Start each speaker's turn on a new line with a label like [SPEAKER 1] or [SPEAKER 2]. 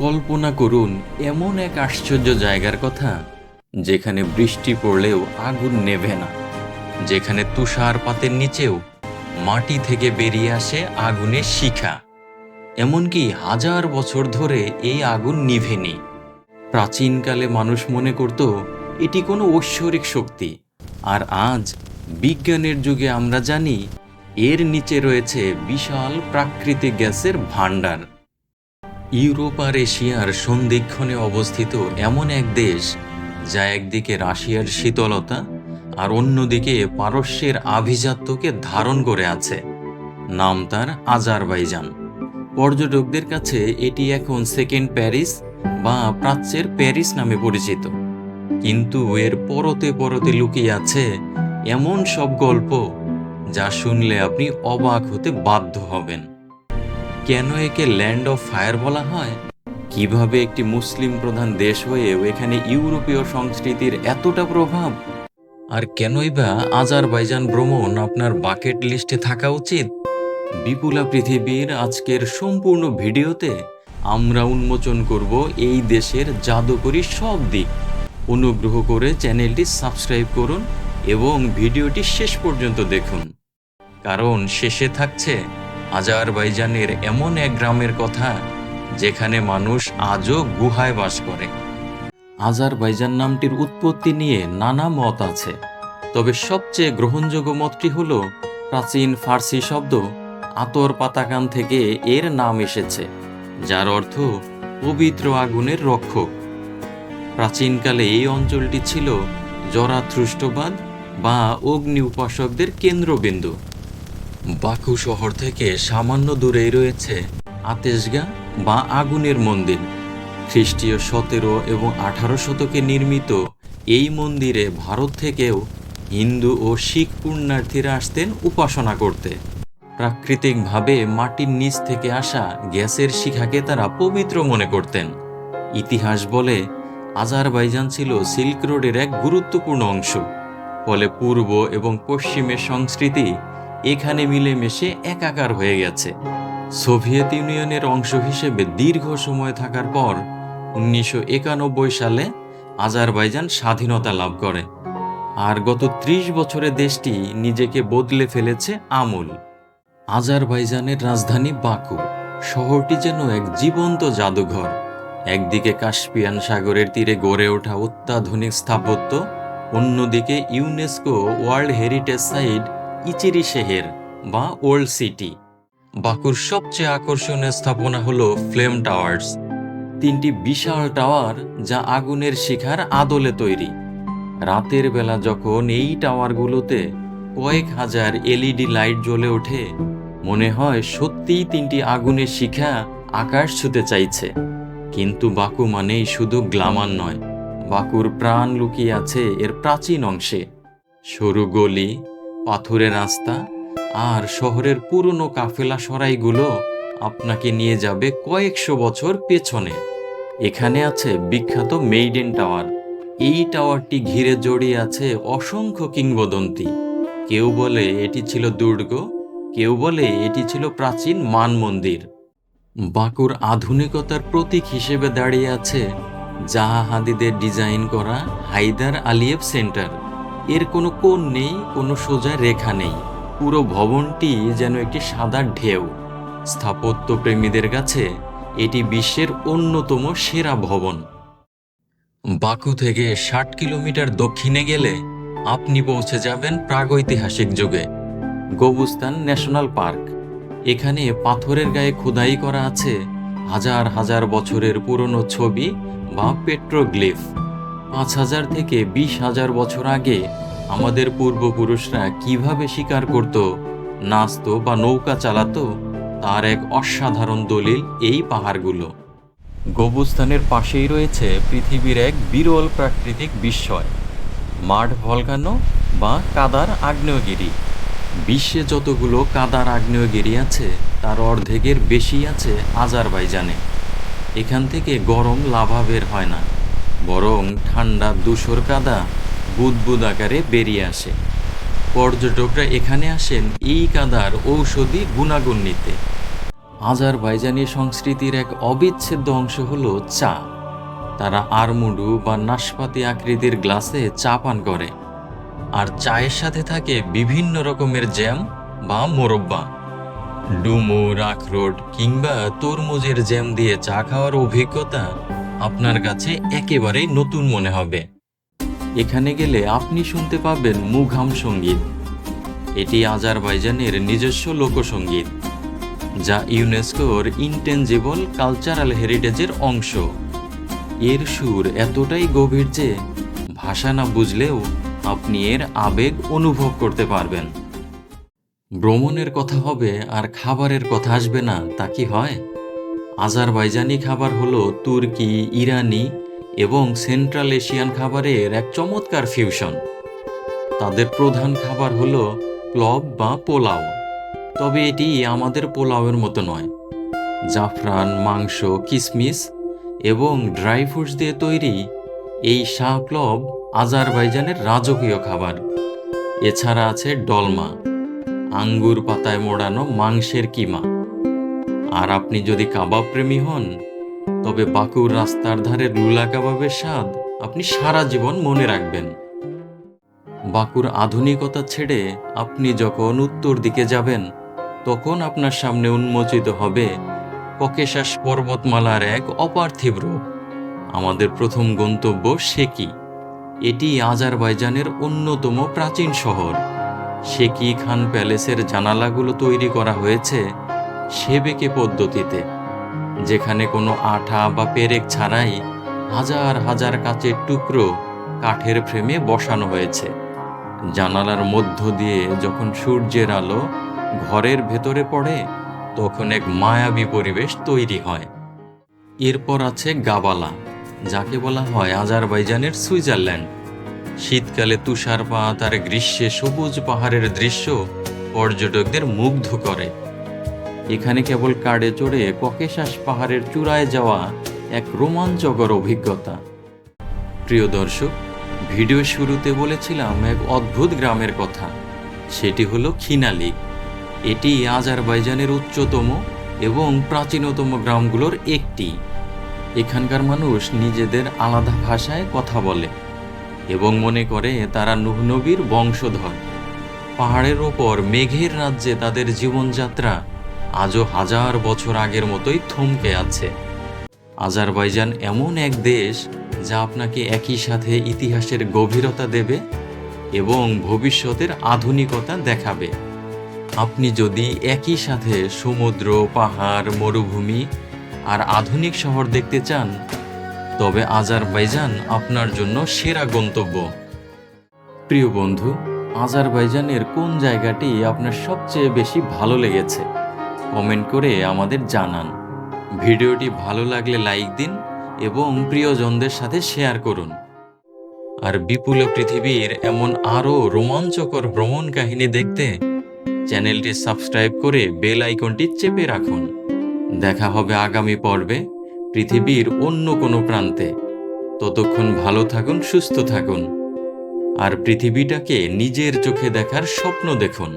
[SPEAKER 1] কল্পনা করুন এমন এক আশ্চর্য জায়গার কথা, যেখানে বৃষ্টি পড়লেও আগুন নেভে না, যেখানে তুষারপাতের নিচেও মাটি থেকে বেরিয়ে আসে আগুনের শিখা, এমনকি হাজার বছর ধরে এই আগুন নিভেনি। প্রাচীনকালে মানুষ মনে করত এটি কোনো ঐশ্বরিক শক্তি, আর আজ বিজ্ঞানের যুগে আমরা জানি এর নিচে রয়েছে বিশাল প্রাকৃতিক গ্যাসের ভাণ্ডার। ইউরোপ আর এশিয়ার সন্ধিক্ষণে অবস্থিত এমন এক দেশ, যা একদিকে রাশিয়ার শীতলতা আর অন্যদিকে পারস্যের আভিজাত্যকে ধারণ করে আছে। নাম তার আজারবাইজান। পর্যটকদের কাছে এটি এখন সেকেন্ড প্যারিস বা প্রাচ্যের প্যারিস নামে পরিচিত। কিন্তু এর পরতে পরতে লুকিয়ে আছে এমন সব গল্প, যা শুনলে আপনি অবাক হতে বাধ্য হবেন। কেন একে ল্যান্ড অফ ফায়ার বলা হয়? কিভাবে একটি মুসলিম প্রধান দেশ হয়েও এখানে ইউরোপীয় সংস্কৃতির এতটা প্রভাব? আর কেনই বা আজারবাইজান ভ্রমণ আপনার বাকেট লিস্টে থাকা উচিত? বিপুলা পৃথিবীর আজকের সম্পূর্ণ ভিডিওতে আমরা উন্মোচন করব এই দেশের জাদুকরী সব দিক। অনুগ্রহ করে চ্যানেলটি সাবস্ক্রাইব করুন এবং ভিডিওটি শেষ পর্যন্ত দেখুন, কারণ শেষে থাকছে আজারবাইজানের এমন এক গ্রামের কথা, যেখানে মানুষ আজও গুহায় বাস করে। আজারবাইজান নামটির উৎপত্তি নিয়ে নানা মত আছে, তবে সবচেয়ে গ্রহণযোগ্য মতটি হল প্রাচীন ফার্সি শব্দ আতর পাতাকান থেকে এর নাম এসেছে, যার অর্থ পবিত্র আগুনের রক্ষক। প্রাচীনকালে এই অঞ্চলটি ছিল জরাথ্রুষ্টবাদ বা অগ্নি উপাসকদের কেন্দ্রবিন্দু। বাকু শহর থেকে সামান্য দূরেই রয়েছে আতেশগা বা আগুনের মন্দির। খ্রিস্টীয় 17 এবং 18 শতকে নির্মিত এই মন্দিরে ভারত থেকেও হিন্দু ও শিখ পুণ্যার্থীরা আসতেন উপাসনা করতে। প্রাকৃতিকভাবে মাটির নিচ থেকে আসা গ্যাসের শিখাকে তারা পবিত্র মনে করতেন। ইতিহাস বলে আজারবাইজান ছিল সিল্ক রোডের এক গুরুত্বপূর্ণ অংশ, ফলে পূর্ব এবং পশ্চিমের সংস্কৃতি এখানে মিলেমিশে একাকার হয়ে গেছে। সোভিয়েত ইউনিয়নের অংশ হিসেবে দীর্ঘ সময় থাকার পর 1991 সালে আজারবাইজান স্বাধীনতা লাভ করে, আর গত 30 বছরে দেশটি নিজেকে বদলে ফেলেছে আমূল। আজারবাইজানের রাজধানী বাকু শহরটি যেন এক জীবন্ত জাদুঘর। একদিকে কাস্পিয়ান সাগরের তীরে গড়ে ওঠা অত্যাধুনিক স্থাপত্য, অন্যদিকে UNESCO world heritage site ইচিরি Sheher বা ওল্ড সিটি। বাকুর সবচেয়ে আকর্ষণীয় স্থাপনা হলো ফ্লেম টাওয়ার্স, 3টি বিশাল টাওয়ার যা আগুনের শিখার আদলে তৈরি। রাতের বেলা যখন এই টাওয়ারগুলোতে কয়েক হাজার এলইডি লাইট জ্বলে ওঠে, মনে হয় সত্যিই 3টি আগুনের শিখা আকাশ ছুঁতে চাইছে। কিন্তু বাকু মানেই শুধু গ্ল্যামার নয়, বাকুর প্রাণ লুকিয়ে আছে এর প্রাচীন অংশে। সরু গলি, পাথুরে রাস্তা আর শহরের পুরনো কাফেলা সরাইগুলো আপনাকে নিয়ে যাবে কয়েকশো বছর পেছনে। এখানে আছে বিখ্যাত মেইডেন টাওয়ার। এই টাওয়ারটি ঘিরে জড়িয়ে আছে অসংখ্য কিংবদন্তি। কেউ বলে এটি ছিল দুর্গ, কেউ বলে এটি ছিল প্রাচীন মান মন্দির। বাকুর আধুনিকতার প্রতীক হিসেবে দাঁড়িয়ে আছে জাহা হাদিদের ডিজাইন করা হায়দার আলিয়েভ সেন্টার। এর কোনো কোণ নেই, কোনো সোজা রেখা নেই, পুরো ভবনটি যেন একটি সাদা ঢেউ। স্থাপত্য প্রেমীদের কাছে এটি বিশ্বের অন্যতম সেরা ভবন। বাকু থেকে 60 কিলোমিটার দক্ষিণে গেলে আপনি পৌঁছে যাবেন প্রাগৈতিহাসিক যুগে। গোবুস্তান ন্যাশনাল পার্ক। এখানে পাথরের গায়ে খোদাই করা আছে হাজার হাজার বছরের পুরনো ছবি বা পেট্রোগ্লিফ। 5000 থেকে 20,000 বছর আগে আমাদের পূর্বপুরুষরা কিভাবে শিকার করত, নাচত বা নৌকা চালাতো, তার এক অসাধারণ দলিল এই পাহাড়গুলো। গোবুস্তানের পাশেই রয়েছে পৃথিবীর এক বিরল প্রাকৃতিক বিস্ময়, মাড ভলকানো বা কাদার আগ্নেয়গিরি। বিশ্বে যতগুলো কাদার আগ্নেয়গিরি আছে তার অর্ধেকের বেশি আছে আজারবাইজানে। এখান থেকে গরম লাভা বের হয় না, বরং ঠান্ডা ধূসর কাদা বুদবুদ আকারে বেরিয়ে আসে। পর্যটকরা এখানে আসেন এই কাদার ঔষধি গুণাগুণ নিতে। আজারবাইজানি সংস্কৃতির এক অবিচ্ছেদ্য অংশ হলো চা। তারা আরমুডু বা নাশপাতি আকৃতির গ্লাসে চা পান করে, আর চায়ের সাথে থাকে বিভিন্ন রকমের জ্যাম বা মোরব্বা। ডুমুর, আখরোট কিংবা তরমুজের জ্যাম দিয়ে চা খাওয়ার অভিজ্ঞতা আপনার কাছে একেবারেই নতুন মনে হবে। এখানে গেলে আপনি শুনতে পাবেন মুঘাম সঙ্গীত। এটি আজারবাইজানের নিজস্ব লোকসঙ্গীত, যা ইউনেস্কোর ইনটেনজিবল কালচারাল হেরিটেজের অংশ। এর সুর এতটাই গভীর যে ভাষা না বুঝলেও আপনি এর আবেগ অনুভব করতে পারবেন। ভ্রমণের কথা হবে আর খাবারের কথা আসবে না, তা কি হয়? আজারবাইজানি খাবার হলো তুর্কি, ইরানি এবং সেন্ট্রাল এশিয়ান খাবারের এক চমৎকার ফিউশন। তাদের প্রধান খাবার হলো প্লব বা পোলাও, তবে এটি আমাদের পোলাওয়ের মতো নয়। জাফরান, মাংস, কিশমিশ এবং ড্রাই ফ্রুটস দিয়ে তৈরি এই শাহ প্লব আজারবাইজানের রাজকীয় খাবার। এছাড়া আছে ডলমা, আঙ্গুর পাতায় মোড়ানো মাংসের কিমা। আর আপনি যদি কাবাব প্রেমী হন, তবে বাকুর রাস্তার ধারে লুলা কাবাবের স্বাদ আপনি সারা জীবন মনে রাখবেন। বাকুর আধুনিকতা ছেড়ে আপনি যখন উত্তর দিকে যাবেন, তখন আপনার সামনে উন্মোচিত হবে ককেশাস পর্বতমালার এক অপার্থিব রূপ। আমাদের প্রথম গন্তব্য শেকি। এটি আজারবাইজানের অন্যতম প্রাচীন শহর। শেকি খান প্যালেসের জানালাগুলো তৈরি করা হয়েছে সেবেকে পদ্ধতিতে, যেখানে কোনো আঠা বা পেরেক ছাড়াই হাজার হাজার কাচের টুকরো কাঠের ফ্রেমে বসানো হয়েছে। জানালার মধ্য দিয়ে যখন সূর্যের আলো ঘরের ভেতরে পড়ে, তখন এক মায়াবী পরিবেশ তৈরি হয়। এরপর আছে গাবালা, যাকে বলা হয় আজারবাইজানের সুইজারল্যান্ড। শীতকালে তুষারপাত আর গ্রীষ্মে সবুজ পাহাড়ের দৃশ্য পর্যটকদের মুগ্ধ করে। এখানে কেবল কার্ডে চড়ে ককেশাস পাহাড়ের চূড়ায় যাওয়া এক রোমাঞ্চকর অভিজ্ঞতা। প্রিয় দর্শক, ভিডিও শুরুতে বলেছিলাম এক অদ্ভুত গ্রামের কথা। সেটি হলো খিনালিক। এটি আজারবাইজানের উচ্চতম এবং প্রাচীনতম গ্রামগুলোর একটি। এখানকার মানুষ নিজেদের আলাদা ভাষায় কথা বলে এবং মনে করে তারা নূহ নবীর বংশধর। পাহাড়ের ওপর মেঘের রাজ্যে তাদের জীবনযাত্রা আজও হাজার বছর আগের মতোই থমকে আছে। আজারবাইজান এমন এক দেশ যা আপনাকে একই সাথে ইতিহাসের গভীরতা দেবে এবং ভবিষ্যতের আধুনিকতা দেখাবে। আপনি যদি একই সাথে সমুদ্র, পাহাড়, মরুভূমি আর আধুনিক শহর দেখতে চান, তবে আজারবাইজান আপনার জন্য সেরা গন্তব্য। প্রিয় বন্ধু, আজারবাইজানের কোন জায়গাটি আপনার সবচেয়ে বেশি ভালো লেগেছে কমেন্ট করে আমাদের জানান। ভিডিওটি ভালো লাগলে লাইক দিন এবং প্রিয়জনদের সাথে শেয়ার করুন। আর বিপুল পৃথিবীর এমন আরও রোমাঞ্চকর ভ্রমণ কাহিনী দেখতে চ্যানেলটি সাবস্ক্রাইব করে বেল আইকনটি চেপে রাখুন। দেখা হবে আগামী পর্বে পৃথিবীর অন্য কোনো প্রান্তে। ততক্ষণ ভালো থাকুন, সুস্থ থাকুন আর পৃথিবীটাকে নিজের চোখে দেখার স্বপ্ন দেখুন।